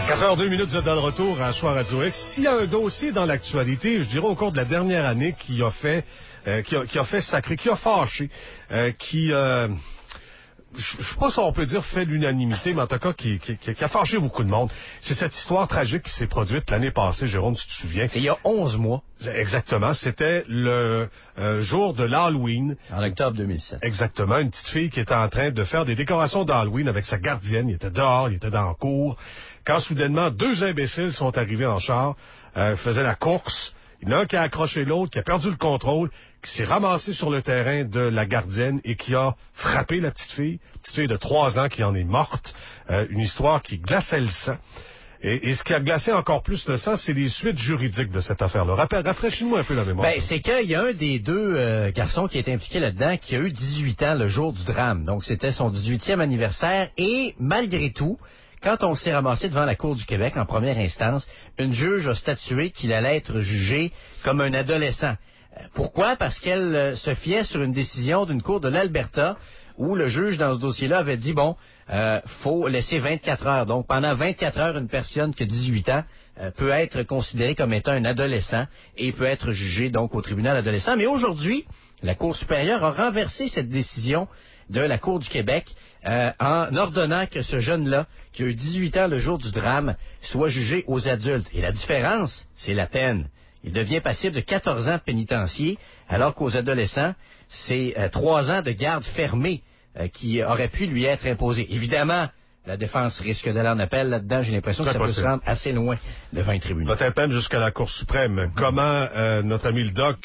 4h02, vous êtes dans le retour à Soir Radio X. S'il y a un dossier dans l'actualité, je dirais au cours de la dernière année, qui a fait sacré, qui a fâché, je sais pas si on peut dire fait l'unanimité, mais en tout cas qui a fâché beaucoup de monde. C'est cette histoire tragique qui s'est produite l'année passée, Jérôme, tu te souviens? C'est il y a 11 mois. Exactement. C'était le jour de l'Halloween. En octobre 2007. Exactement. Une petite fille qui était en train de faire des décorations d'Halloween avec sa gardienne. Il était dehors, il était dans la cour. Quand soudainement, deux imbéciles sont arrivés en char, faisaient la course. Il y en a un qui a accroché l'autre, qui a perdu le contrôle, qui s'est ramassé sur le terrain de la gardienne et qui a frappé la petite fille de 3 ans qui en est morte. Une histoire qui glaçait le sang. Et ce qui a glacé encore plus le sang, c'est les suites juridiques de cette affaire-là. Rafraîchis-nous un peu la mémoire. Ben, c'est qu'il y a un des deux garçons qui est impliqué là-dedans qui a eu 18 ans le jour du drame. Donc, c'était son 18e anniversaire. Et malgré tout, quand on s'est ramassé devant la Cour du Québec en première instance, une juge a statué qu'il allait être jugé comme un adolescent. Pourquoi? Parce qu'elle se fiait sur une décision d'une cour de l'Alberta où le juge, dans ce dossier-là, avait dit, faut laisser 24 heures. Donc, pendant 24 heures, une personne qui a 18 ans peut être considérée comme étant un adolescent et peut être jugée, donc, au tribunal adolescent. Mais aujourd'hui, la Cour supérieure a renversé cette décision de la Cour du Québec en ordonnant que ce jeune-là, qui a eu 18 ans le jour du drame, soit jugé aux adultes. Et la différence, c'est la peine. Il devient passible de 14 ans de pénitencier, alors qu'aux adolescents, c'est 3 ans de garde fermée qui aurait pu lui être imposé. Évidemment, la défense risque d'aller en appel là-dedans. J'ai l'impression que ça peut se rendre assez loin devant un tribunal. Peut-être même jusqu'à la Cour suprême. Comment notre ami le Doc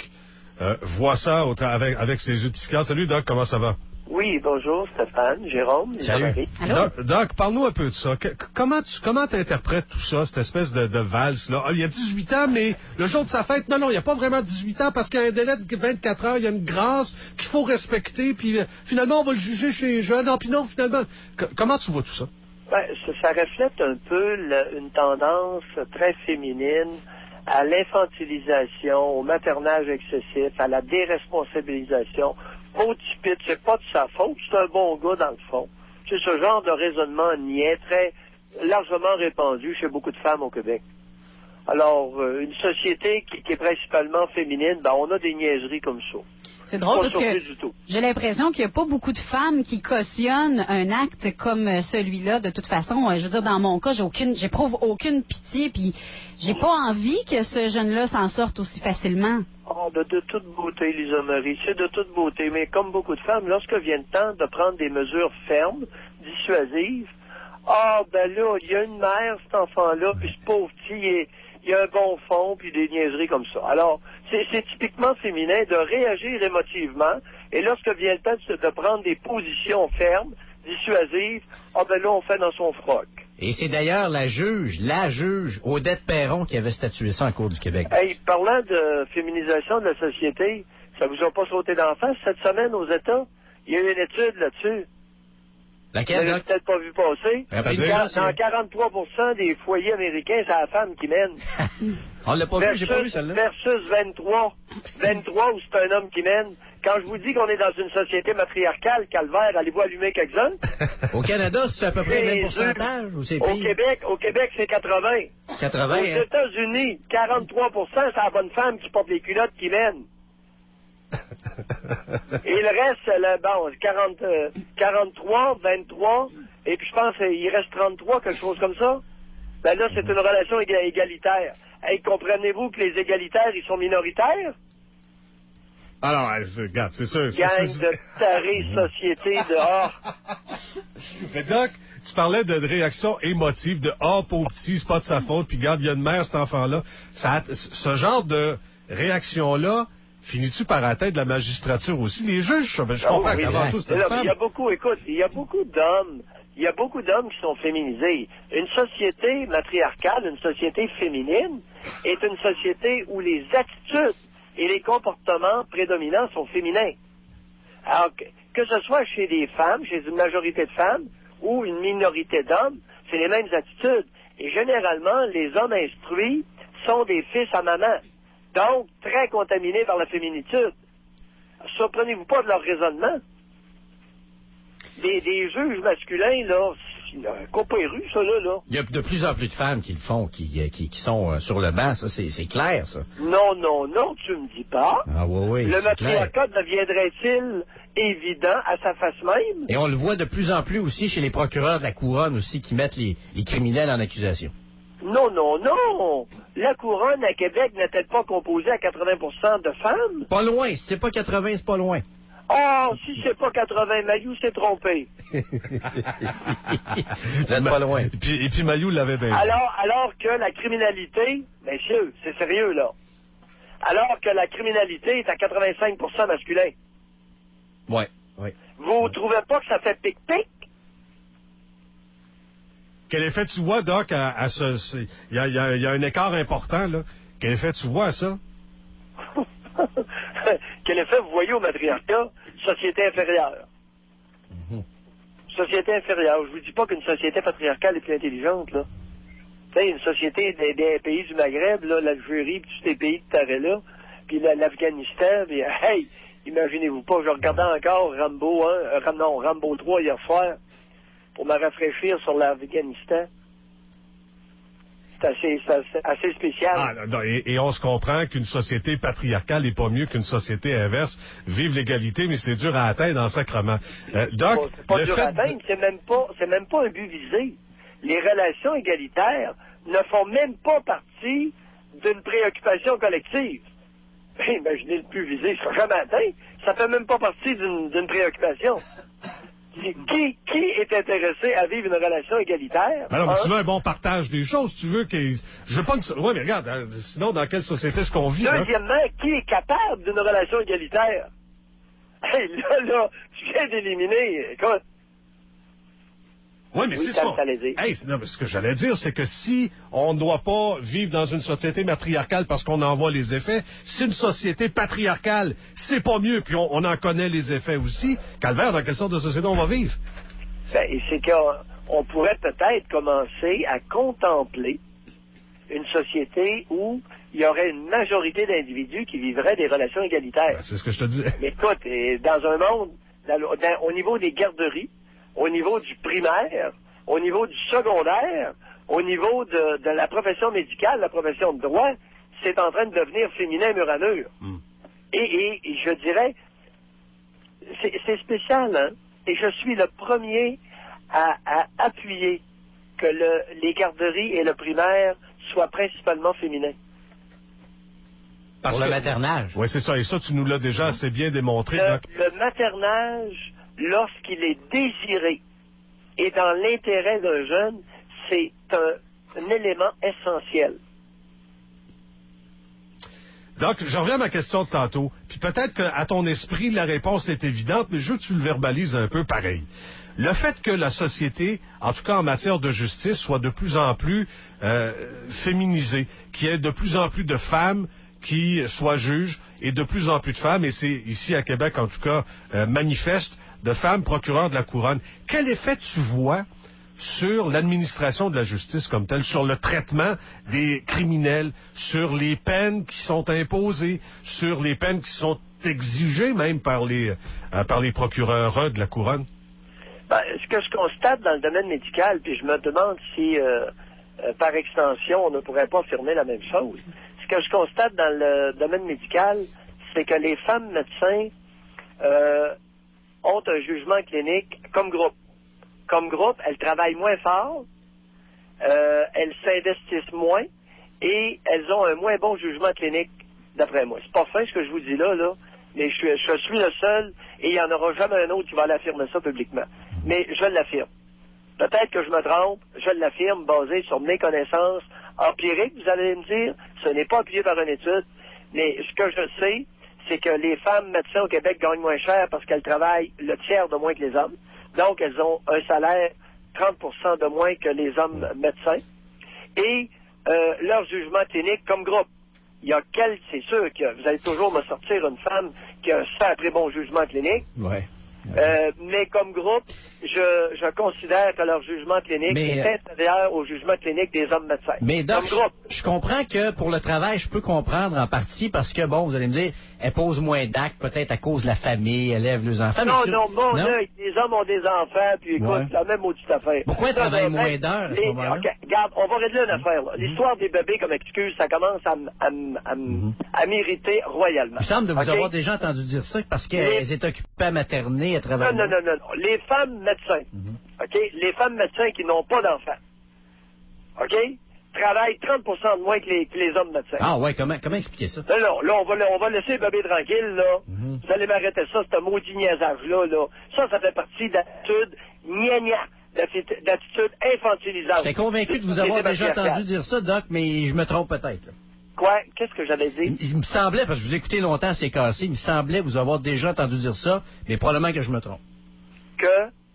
voit ça avec ses yeux de psychiatre? Salut Doc, comment ça va? Oui, bonjour Stéphane, Jérôme, Salut. Doc, parle-nous un peu de ça. Comment tu interprètes tout ça, cette espèce de valse-là? Il y a 18 ans, mais le jour de sa fête, non, il n'y a pas vraiment 18 ans parce qu'il y a un délai de 24 heures, il y a une grâce qu'il faut respecter, puis finalement, on va le juger chez les jeunes. Non, puis non, finalement, comment tu vois tout ça? Ben, ça reflète un peu une tendance très féminine à l'infantilisation, au maternage excessif, à la déresponsabilisation. Au typique, c'est pas de sa faute, c'est un bon gars dans le fond. C'est ce genre de raisonnement niais, très largement répandu chez beaucoup de femmes au Québec. Alors, une société qui est principalement féminine, on a des niaiseries comme ça. C'est drôle parce que j'ai l'impression qu'il n'y a pas beaucoup de femmes qui cautionnent un acte comme celui-là. De toute façon, je veux dire, dans mon cas, j'éprouve aucune pitié, puis j'ai pas envie que ce jeune-là s'en sorte aussi facilement. Oh, de toute beauté, Lisa Marie, c'est de toute beauté. Mais comme beaucoup de femmes, lorsque vient le temps de prendre des mesures fermes, dissuasives, là, il y a une mère, cet enfant-là, puis ce pauvre petit, il y a un bon fond, puis des niaiseries comme ça. Alors, c'est typiquement féminin de réagir émotivement, et lorsque vient le temps de prendre des positions fermes, dissuasives, là, on fait dans son froc. Et c'est d'ailleurs la juge, Odette Perron, qui avait statué ça en Cour du Québec. Hey, parlant de féminisation de la société, ça vous a pas sauté d'en face cette semaine aux États? Il y a eu une étude là-dessus. Laquelle? Vous l'avez peut-être pas vu passer. Dans 43% des foyers américains, c'est la femme qui mène. On l'a pas vu, j'ai pas vu celle-là. Versus 23 où c'est un homme qui mène. Quand je vous dis qu'on est dans une société matriarcale, calvaire, allez-vous allumer quelques-uns? Au Canada, c'est à peu près le même pourcentage ou c'est pire? Au Québec, c'est 80. 80, Aux États-Unis, 43%, c'est la bonne femme qui porte les culottes qui mène. Et le reste, 43, 23, et puis je pense qu'il reste 33, quelque chose comme ça. Là, c'est une relation égalitaire. Hey, comprenez-vous que les égalitaires, ils sont minoritaires? Alors, regarde, c'est sûr. Gang de tarés, société, dehors. Mais Doc, tu parlais de réaction émotive, de pauvre petit, c'est pas de sa faute, puis regarde, il y a une mère, cet enfant-là. Ce genre de réaction-là, finis-tu par la tête de la magistrature aussi? Les juges, je comprends qu'avant tout, c'est une femme. Il y a beaucoup d'hommes qui sont féminisés. Une société matriarcale, une société féminine, est une société où les attitudes et les comportements prédominants sont féminins. Alors, que ce soit chez des femmes, chez une majorité de femmes, ou une minorité d'hommes, c'est les mêmes attitudes. Et généralement, les hommes instruits sont des fils à maman. Donc, très contaminés par la féminitude. Surprenez-vous pas de leur raisonnement. Des juges masculins, là, cours pas les rues, ça, là. Il y a de plus en plus de femmes qui le font, qui sont sur le banc, ça, c'est clair, ça. Non, tu me dis pas. Ah oui, Le c'est clair. matriarcat deviendrait-il évident à sa face même? Et on le voit de plus en plus aussi chez les procureurs de la couronne aussi, qui mettent les criminels en accusation. Non. La couronne à Québec n'est-elle pas composée à 80% de femmes? Pas loin, si c'est pas 80, c'est pas loin. Oh, si c'est pas 80, Mayou s'est trompé. Vous êtes pas loin. Et puis Mayou l'avait bien dit. Alors que la criminalité, messieurs, c'est sérieux, là. Alors que la criminalité est à 85% masculin. Oui. Vous trouvez pas que ça fait pic-pic? Quel effet tu vois, Doc, à ce... Il y a un écart important, là. Quel effet tu vois à ça? Quel effet vous voyez au matriarcat? Société inférieure. Société inférieure. Je vous dis pas qu'une société patriarcale est plus intelligente, là. Tu sais, une société des pays du Maghreb, là, l'Algérie, puis tous ces pays de taré-là, puis l'Afghanistan, puis hey, imaginez-vous pas, je regardais encore Rambo 3 hier soir, pour me rafraîchir sur l'Afghanistan. C'est assez spécial. Ah, non, et on se comprend qu'une société patriarcale n'est pas mieux qu'une société inverse. Vive l'égalité, mais c'est dur à atteindre en sacrement. Doc, c'est pas dur à atteindre, c'est même pas un but visé. Les relations égalitaires ne font même pas partie d'une préoccupation collective. Imaginez le but visé, ça sera jamais atteint. Ça fait même pas partie d'une préoccupation. Qui est intéressé à vivre une relation égalitaire? Alors, mais tu veux un bon partage des choses, tu veux que... Je veux pas que... Oui, mais regarde, sinon, dans quelle société est-ce qu'on vit? Deuxièmement, qui est capable d'une relation égalitaire? Hey, là, tu viens d'éliminer, écoute. Oui, mais c'est ça. Non, mais ce que j'allais dire, c'est que si on ne doit pas vivre dans une société matriarcale parce qu'on en voit les effets, si une société patriarcale, c'est pas mieux, puis on en connaît les effets aussi, calvaire, dans quelle sorte de société on va vivre? C'est qu'on pourrait peut-être commencer à contempler une société où il y aurait une majorité d'individus qui vivraient des relations égalitaires. C'est ce que je te disais. Mais écoute, dans un monde, au niveau des garderies, au niveau du primaire, au niveau du secondaire, au niveau de la profession médicale, la profession de droit, c'est en train de devenir féminin mur à mur. Et je dirais, c'est spécial, hein? Et je suis le premier à appuyer que les garderies et le primaire soient principalement féminins. Pour le maternage. Oui, c'est ça. Et ça, tu nous l'as déjà assez bien démontré. Le maternage, lorsqu'il est désiré et dans l'intérêt d'un jeune, c'est un élément essentiel. Donc, je reviens à ma question de tantôt. Puis peut-être qu'à ton esprit, la réponse est évidente, mais je veux que tu le verbalises un peu pareil. Le fait que la société, en tout cas en matière de justice, soit de plus en plus féminisée, qu'il y ait de plus en plus de femmes qui soient juges et de plus en plus de femmes, et c'est ici à Québec en tout cas manifeste, de femmes procureurs de la couronne. Quel effet tu vois sur l'administration de la justice comme telle, sur le traitement des criminels, sur les peines qui sont imposées, sur les peines qui sont exigées même par les procureurs de la couronne? Ce que je constate dans le domaine médical, puis je me demande si par extension on ne pourrait pas affirmer la même chose. Ce que je constate dans le domaine médical, c'est que les femmes médecins ont un jugement clinique comme groupe. Comme groupe, elles travaillent moins fort, elles s'investissent moins et elles ont un moins bon jugement clinique, d'après moi. C'est pas fin ce que je vous dis là, mais je suis le seul et il n'y en aura jamais un autre qui va l'affirmer ça publiquement. Mais je l'affirme. Peut-être que je me trompe, je l'affirme basé sur mes connaissances empiriques, vous allez me dire, ce n'est pas appuyé par une étude, mais ce que je sais, c'est que les femmes médecins au Québec gagnent moins cher parce qu'elles travaillent le tiers de moins que les hommes. Donc, elles ont un salaire 30% de moins que les hommes médecins. Et leur jugement clinique comme groupe. C'est sûr que vous allez toujours me sortir une femme qui a un super très bon jugement clinique. Ouais. Mais comme groupe, je considère que leur jugement clinique est inférieur au jugement clinique des hommes médecins. Mais donc, comme groupe. Je comprends que pour le travail, je peux comprendre en partie parce que, bon, vous allez me dire, elle pose moins d'actes, peut-être à cause de la famille, elle élève les enfants. Non, les hommes ont des enfants, puis écoute, c'est la même maudite affaire. Pourquoi elle travaille moins d'heures à ce moment-là? Okay, regarde, on va régler une affaire. L'histoire des bébés comme excuse, ça commence à m'irriter royalement. Il semble de vous avoir déjà entendu dire ça parce qu'elles étaient occupées à materner, à travailler. Non. Les femmes médecins, OK? Les femmes médecins qui n'ont pas d'enfants, OK? Travaillent 30% de moins que les hommes médecins. Ah ouais, comment expliquer ça? Non, là, on va laisser le bébé tranquille, là. Vous allez m'arrêter ça, ce maudit niaisage-là, là. Ça fait partie d'attitude d'attitude infantilisante. J'étais convaincu de vous avoir déjà entendu dire ça, Doc, mais je me trompe peut-être. Quoi? Qu'est-ce que j'avais dit? Il me semblait, parce que je vous ai écouté longtemps, c'est cassé, il me semblait vous avoir déjà entendu dire ça, mais probablement que je me trompe.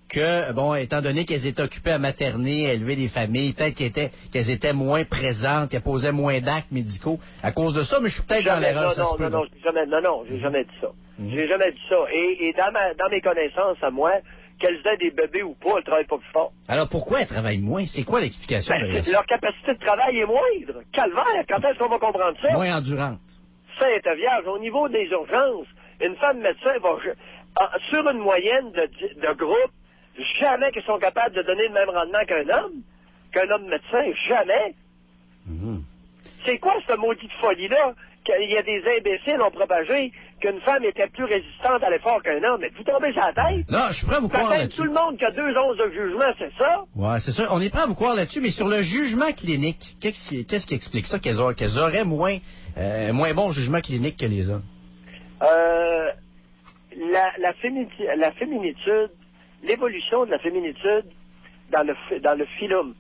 Que, bon, étant donné qu'elles étaient occupées à materner, à élever des familles, peut-être qu'elles étaient moins présentes, qu'elles posaient moins d'actes médicaux à cause de ça, mais je suis peut-être dans l'erreur. Non, j'ai jamais dit ça. J'ai jamais dit ça. Et dans mes connaissances à moi, qu'elles aient des bébés ou pas, elles travaillent pas plus fort. Alors pourquoi elles travaillent moins? C'est quoi l'explication? Leur capacité de travail est moindre. Calvaire, quand est-ce qu'on va comprendre ça? Moins endurante. Sainte Vierge, au niveau des urgences, une femme médecin va, sur une moyenne de groupe, jamais qu'ils sont capables de donner le même rendement qu'un homme médecin, jamais. C'est quoi cette maudite folie-là? Qu'il y a des imbéciles ont propagé qu'une femme était plus résistante à l'effort qu'un homme. Vous tombez sur la tête? Non, je suis prêt à vous croire là-dessus. Tout le monde qui a 2 onces de jugement, c'est ça? Ouais, c'est ça. On est prêt à vous croire là-dessus, mais sur le jugement clinique, qu'est-ce qui explique ça qu'elles auraient moins bon jugement clinique que les hommes? La féminitude, l'évolution de la féminitude dans le phylum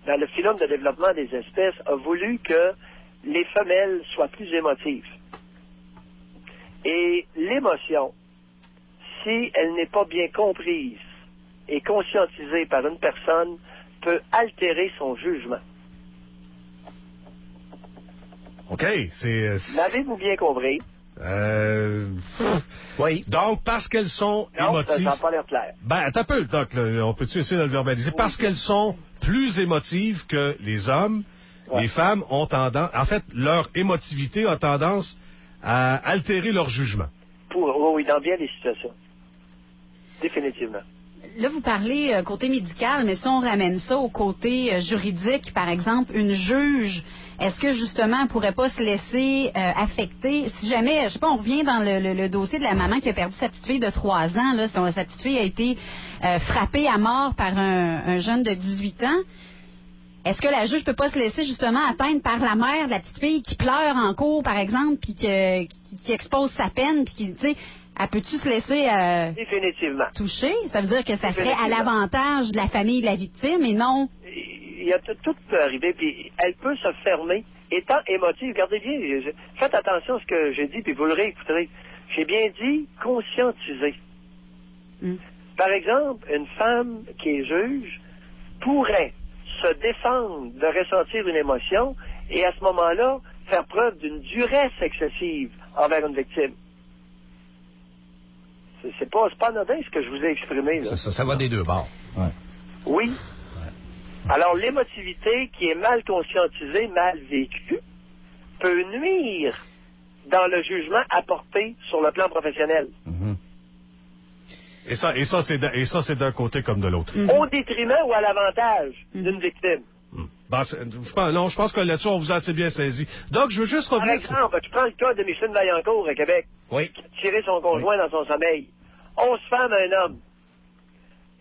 de développement des espèces a voulu que les femelles soient plus émotives. Et l'émotion, si elle n'est pas bien comprise et conscientisée par une personne, peut altérer son jugement. OK, c'est... L'avez-vous bien compris? Oui. Donc, parce qu'elles sont émotives... Non, ça n'a pas l'air clair. Ben, attends un peu, Doc, là, on peut-tu essayer de le verbaliser? Oui. Parce qu'elles sont plus émotives que les hommes, les femmes ont tendance... En fait, leur émotivité a tendance à altérer leur jugement. Oui, dans bien des situations. Définitivement. Là, vous parlez côté médical, mais si on ramène ça au côté juridique, par exemple, une juge, est-ce que justement, elle pourrait pas se laisser affecter? Si jamais, je sais pas, on revient dans le dossier de la maman qui a perdu sa petite fille de 3 ans, là, sa petite fille a été frappée à mort par un jeune de 18 ans. Est-ce que la juge peut pas se laisser justement atteindre par la mère de la petite fille qui pleure en cours, par exemple, puis qui expose sa peine, puis qui, tu sais, elle peut-tu se laisser définitivement toucher? Ça veut dire que ça serait à l'avantage de la famille de la victime et non... Il y a tout peut arriver, puis elle peut se fermer. Étant émotive, regardez bien, faites attention à ce que j'ai dit, puis vous le réécouterez. J'ai bien dit conscientiser. Par exemple, une femme qui est juge pourrait se défendre de ressentir une émotion et à ce moment-là, faire preuve d'une duresse excessive envers une victime. C'est pas anodin ce que je vous ai exprimé, là. Ça va des deux bords. Ouais. Oui. Ouais. Alors, l'émotivité qui est mal conscientisée, mal vécue, peut nuire dans le jugement apporté sur le plan professionnel. Et ça, c'est d'un côté comme de l'autre. Au détriment ou à l'avantage d'une victime. Ben, je pense que là-dessus, on vous a assez bien saisi. Donc, je veux juste revenir... Par exemple, tu prends le cas de Micheline Vaillancourt à Québec, oui. qui a tiré son conjoint dans son sommeil. 11 femmes, un homme.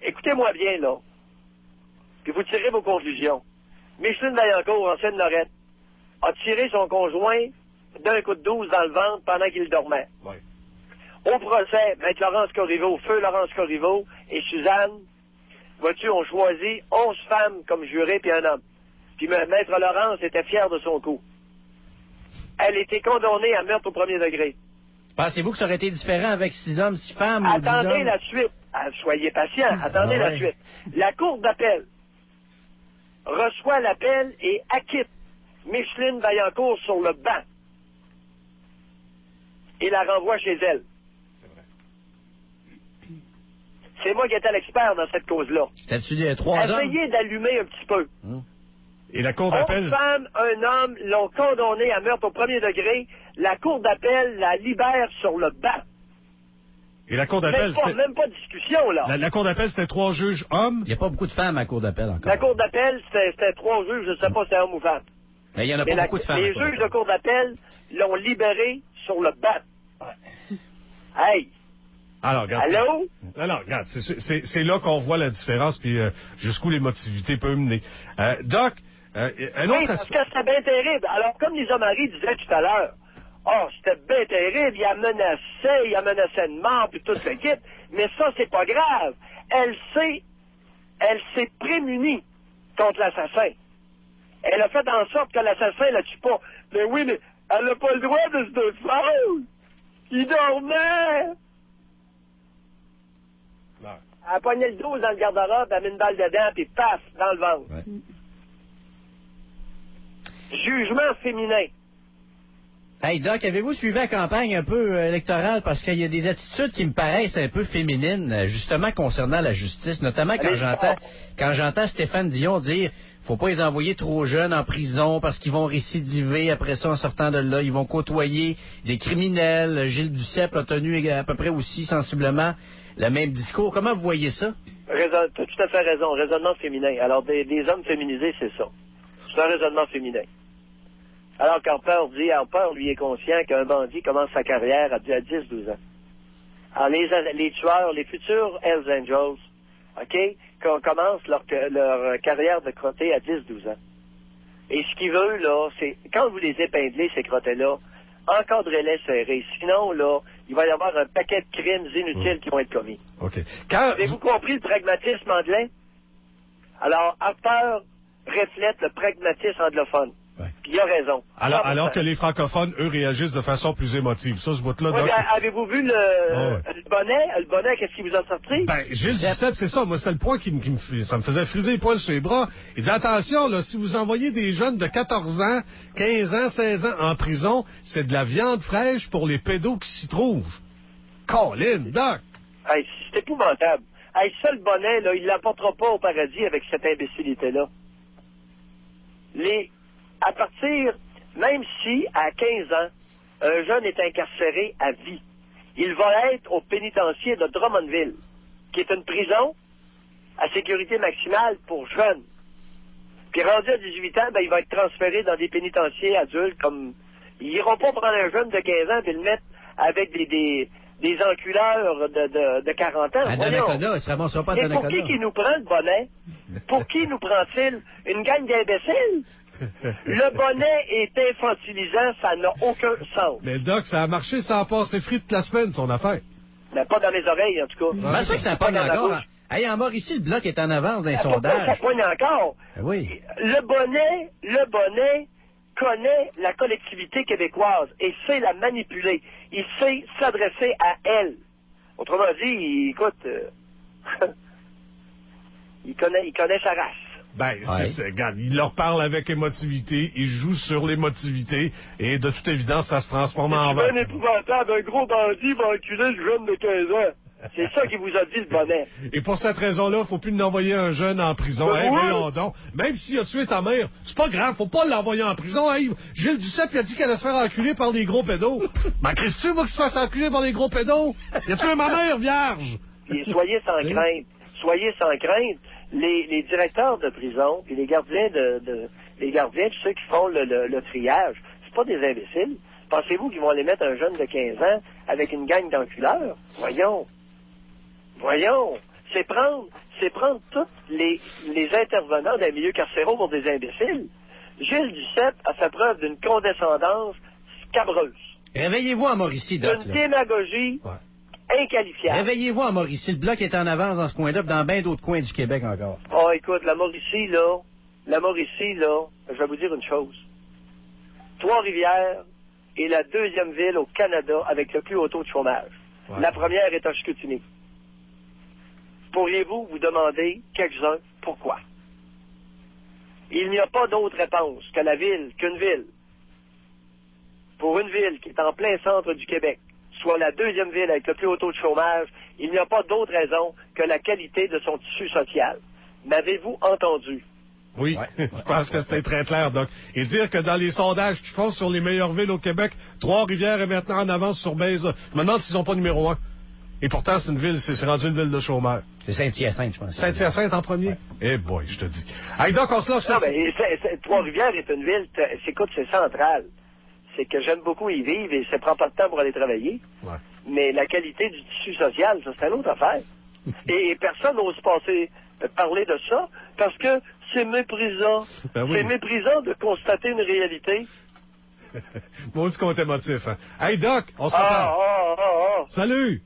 Écoutez-moi bien, là. Puis vous tirez vos conclusions. Micheline Vaillancourt, ancienne Lorette, a tiré son conjoint d'un coup de 12 dans le ventre pendant qu'il dormait. Oui. Au procès, Maître Laurence Corriveau, feu Laurence Corriveau et Suzanne, vois-tu, ont choisi 11 femmes comme juré puis un homme. Puis Maître Laurence était fier de son coup. Elle était condamnée à meurtre au premier degré. Pensez-vous que ça aurait été différent avec 6 hommes, 6 femmes? Attendez la suite. Soyez patient. Attendez la suite. La Cour d'appel reçoit l'appel et acquitte Micheline Vaillancourt sur le banc et la renvoie chez elle. C'est vrai. C'est moi qui étais l'expert dans cette cause-là. T'as-tu des 3 hommes? Essayez d'allumer un petit peu. Et la Cour 11 d'appel... femmes, un homme l'ont condamné à meurtre au premier degré. La Cour d'appel la libère sur le banc. Et la Cour d'appel... Même pas de discussion, là. La Cour d'appel, c'était 3 juges hommes. Il n'y a pas beaucoup de femmes à la cour d'appel encore. La Cour d'appel, c'était 3 juges, je ne sais pas si c'est homme ou femme. Mais il n'y en a pas beaucoup de femmes. Les juges de Cour d'appel l'ont libéré sur le banc. Hey! Alors, regarde. Allô? Alors, regarde, c'est là qu'on voit la différence, puis jusqu'où l'émotivité peut mener. Doc, un autre parce que c'était bien terrible. Alors, comme Lisa Marie disait tout à l'heure, c'était bien terrible, il a menacé de mort, puis tout le kit, mais ça, c'est pas grave. Elle s'est prémunie contre l'assassin. Elle a fait en sorte que l'assassin la tue pas. Mais oui, mais elle n'a pas le droit de se défendre. Il dormait. Non. Elle a pogné le dos dans le garde-robe, elle a mis une balle dedans, puis paf, dans le ventre. Ouais. Jugement féminin. Hey, Doc, avez-vous suivi la campagne un peu électorale? Parce qu'il y a des attitudes qui me paraissent un peu féminines, justement, concernant la justice, notamment quand j'entends Stéphane Dion dire faut pas les envoyer trop jeunes en prison parce qu'ils vont récidiver après ça en sortant de là. Ils vont côtoyer des criminels. Gilles Duceppe a tenu à peu près aussi sensiblement le même discours. Comment vous voyez ça? Tu as tout à fait raison. Raisonnement féminin. Alors, des hommes féminisés, c'est ça. C'est un raisonnement féminin. Alors qu'Harper dit, Harper, lui, est conscient qu'un bandit commence sa carrière à 10-12 ans. Alors, les tueurs, les futurs Hells Angels, OK, qu'on commence leur carrière de crotté à 10-12 ans. Et ce qu'il veut, là, c'est, quand vous les épinglez, ces crottés-là, encadrez-les serrés. Sinon, là, il va y avoir un paquet de crimes inutiles qui vont être commis. OK. Avez-vous compris le pragmatisme anglais? Alors, Harper reflète le pragmatisme anglophone. Ouais. Puis il a raison. Alors que les francophones, eux, réagissent de façon plus émotive. Ça, ce bout-là... Ouais, avez-vous vu le bonnet? Le bonnet, qu'est-ce qui vous a sorti? Ben, Gilles Duceppe, c'est ça. Moi, c'était le point ça me faisait friser les poils sur les bras. Il dit, attention, là, si vous envoyez des jeunes de 14 ans, 15 ans, 16 ans en prison, c'est de la viande fraîche pour les pédos qui s'y trouvent. Colin, Doc! Hey, c'est épouvantable. Hey, ça, le bonnet, là, il l'apportera pas au paradis avec cette imbécilité-là. À partir, même si, à 15 ans, un jeune est incarcéré à vie, il va être au pénitencier de Drummondville, qui est une prison à sécurité maximale pour jeunes. Puis rendu à 18 ans, ben, il va être transféré dans des pénitenciers adultes comme... Ils iront pas prendre un jeune de 15 ans et le mettre avec des enculeurs de 40 ans. À Donnacona, il se ramassera pas à Et Donnacona. pour qui nous prend le bonnet? Pour qui nous prend-il? Une gang d'imbéciles? Le bonnet est infantilisant, ça n'a aucun sens. Mais Doc, ça a marché sans passer frites toute la semaine, son affaire. Mais pas dans mes oreilles, en tout cas. Ben, c'est sûr que ça pogne dans la encore. bouche. Hey, en Mauricie, le bloc est en avance dans les Pourquoi ça sondages. poigne encore? Ben oui. Le bonnet connaît la collectivité québécoise et sait la manipuler. Il sait s'adresser à elle. Autrement dit, écoute, il connaît sa race. Ben, regarde, il leur parle avec émotivité, il joue sur l'émotivité, et de toute évidence, ça se transforme en C'est vent. bien épouvantable, un gros bandit va enculer le jeune de 15 ans. C'est ça qui vous a dit, le bonnet. Et pour cette raison-là, faut plus l'envoyer un jeune en prison. Ben Hey, oui. voyons donc. Même s'il a tué ta mère, c'est pas grave, faut pas l'envoyer en prison. Hey, Gilles Duceppe, il a dit qu'elle allait se faire enculer par des gros pédos. Ben, Christy, moi, qu'il se fasse enculer par des gros pédos. Il a tué ma mère, vierge. Puis soyez sans crainte. Soyez sans crainte. Les directeurs de prison, puis les gardiens puis ceux qui font le triage, c'est pas des imbéciles. Pensez-vous qu'ils vont aller mettre un jeune de 15 ans avec une gang d'enculeurs? Voyons. C'est prendre tous les intervenants d'un milieu carcéral pour des imbéciles. Gilles Duceppe a fait preuve d'une condescendance scabreuse. Réveillez-vous à Mauricie, Doc. D'une démagogie inqualifiable. Réveillez-vous à Mauricie. Le bloc est en avance dans ce coin-là, puis dans bien d'autres coins du Québec encore. Oh, écoute, la Mauricie, là, je vais vous dire une chose. Trois-Rivières est la deuxième ville au Canada avec le plus haut taux de chômage. Ouais. La première est à Chicoutimi. Pourriez-vous vous demander, quelques-uns, pourquoi? Il n'y a pas d'autre réponse qu'une ville. Pour une ville qui est en plein centre du Québec, soit la deuxième ville avec le plus haut taux de chômage, il n'y a pas d'autre raison que la qualité de son tissu social. M'avez-vous entendu? Oui, je pense que c'était très clair, Doc. Et dire que dans les sondages qui font sur les meilleures villes au Québec, Trois-Rivières est maintenant en avance sur Bézard. Je me demande s'ils sont pas numéro 1. Et pourtant, c'est une ville, c'est rendu une ville de chômeurs. C'est Saint-Hyacinthe, je pense. Saint-Hyacinthe en premier? Eh boy, je te dis. Hey, Doc, on se lâche. Non, mais Trois-Rivières est une ville, écoute, c'est central. C'est que j'aime beaucoup y vivre et ça prend pas de temps pour aller travailler. Ouais. Mais la qualité du tissu social, ça, c'est une autre affaire. Et personne n'ose parler de ça parce que c'est méprisant. Ben oui. C'est méprisant de constater une réalité. Maudit qu'on est émotif, hein. Hey, Doc, on se reparle. Salut!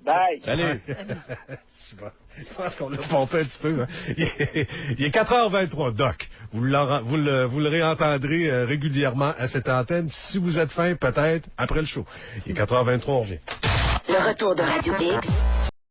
Bye! Salut! Je pense qu'on l'a pompé un petit peu. Hein. Il est 4h23, Doc. Vous le réentendrez régulièrement à cette antenne. Si vous êtes fin, peut-être après le show. Il est 4h23, on revient. Le retour de Radio X